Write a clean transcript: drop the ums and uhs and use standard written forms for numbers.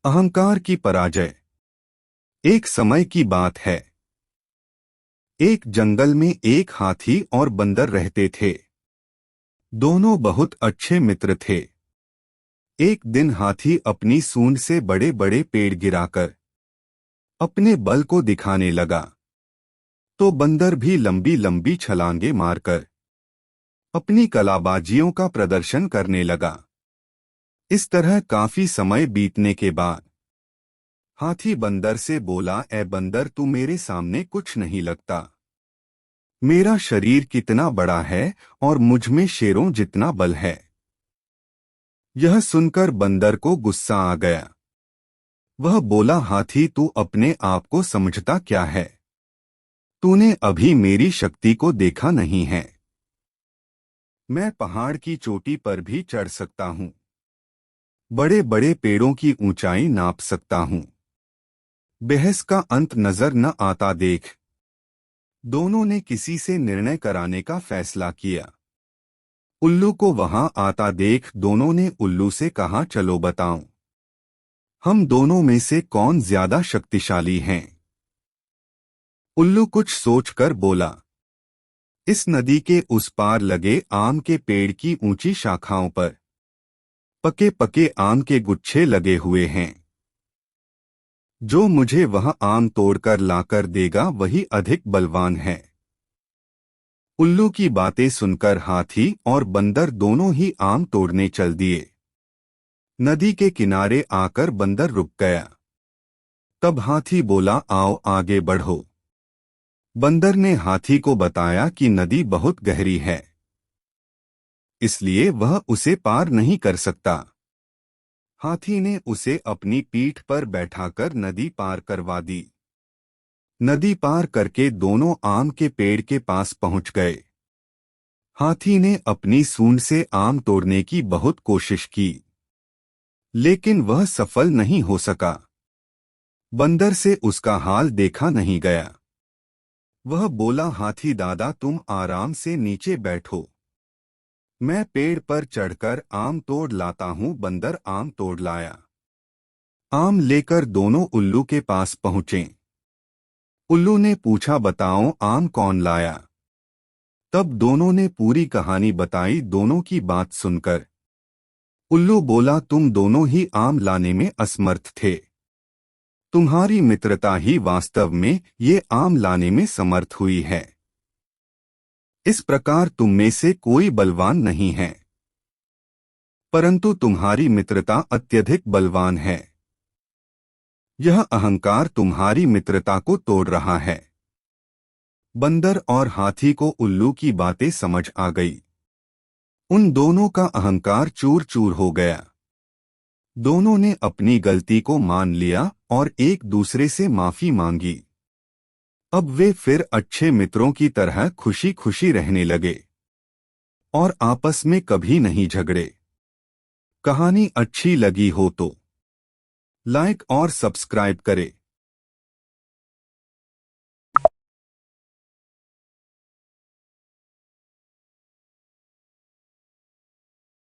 अहंकार की पराजय। एक समय की बात है। एक जंगल में एक हाथी और बंदर रहते थे। दोनों बहुत अच्छे मित्र थे। एक दिन हाथी अपनी सूंड से बड़े बड़े पेड़ गिराकर अपने बल को दिखाने लगा, तो बंदर भी लंबी लंबी छलांगे मारकर अपनी कलाबाजियों का प्रदर्शन करने लगा। इस तरह काफी समय बीतने के बाद हाथी बंदर से बोला, ए बंदर, तू मेरे सामने कुछ नहीं लगता। मेरा शरीर कितना बड़ा है और मुझ में शेरों जितना बल है। यह सुनकर बंदर को गुस्सा आ गया। वह बोला, हाथी, तू अपने आप को समझता क्या है? तूने अभी मेरी शक्ति को देखा नहीं है। मैं पहाड़ की चोटी पर भी चढ़ सकता हूँ। बड़े बड़े पेड़ों की ऊंचाई नाप सकता हूँ। बहस का अंत नजर न आता। देख। दोनों ने किसी से निर्णय कराने का फैसला किया। उल्लू को वहां आता देख दोनों ने उल्लू से कहा, चलो बताओ, हम दोनों में से कौन ज्यादा शक्तिशाली हैं? उल्लू कुछ सोचकर बोला, इस नदी के उस पार लगे आम के पेड़ की ऊंची शाखाओं पर पके पके आम के गुच्छे लगे हुए हैं। जो मुझे वह आम तोड़कर लाकर देगा वही अधिक बलवान है। उल्लू की बातें सुनकर हाथी और बंदर दोनों ही आम तोड़ने चल दिए। नदी के किनारे आकर बंदर रुक गया। तब हाथी बोला, आओ आगे बढ़ो। बंदर ने हाथी को बताया कि नदी बहुत गहरी है, इसलिए वह उसे पार नहीं कर सकता। हाथी ने उसे अपनी पीठ पर बैठाकर नदी पार करवा दी। नदी पार करके दोनों आम के पेड़ के पास पहुंच गए। हाथी ने अपनी सूंड से आम तोड़ने की बहुत कोशिश की, लेकिन वह सफल नहीं हो सका। बंदर से उसका हाल देखा नहीं गया। वह बोला, हाथी दादा, तुम आराम से नीचे बैठो, मैं पेड़ पर चढ़कर आम तोड़ लाता हूँ। बंदर आम तोड़ लाया। आम लेकर दोनों उल्लू के पास पहुंचे। उल्लू ने पूछा, बताओ आम कौन लाया? तब दोनों ने पूरी कहानी बताई। दोनों की बात सुनकर उल्लू बोला, तुम दोनों ही आम लाने में असमर्थ थे। तुम्हारी मित्रता ही वास्तव में ये आम लाने में समर्थ हुई है। इस प्रकार तुम में से कोई बलवान नहीं है, परंतु तुम्हारी मित्रता अत्यधिक बलवान है। यह अहंकार तुम्हारी मित्रता को तोड़ रहा है। बंदर और हाथी को उल्लू की बातें समझ आ गई। उन दोनों का अहंकार चूर चूर हो गया। दोनों ने अपनी गलती को मान लिया और एक दूसरे से माफी मांगी। अब वे फिर अच्छे मित्रों की तरह खुशी खुशी रहने लगे और आपस में कभी नहीं झगड़े। कहानी अच्छी लगी हो तो लाइक और सब्सक्राइब करें।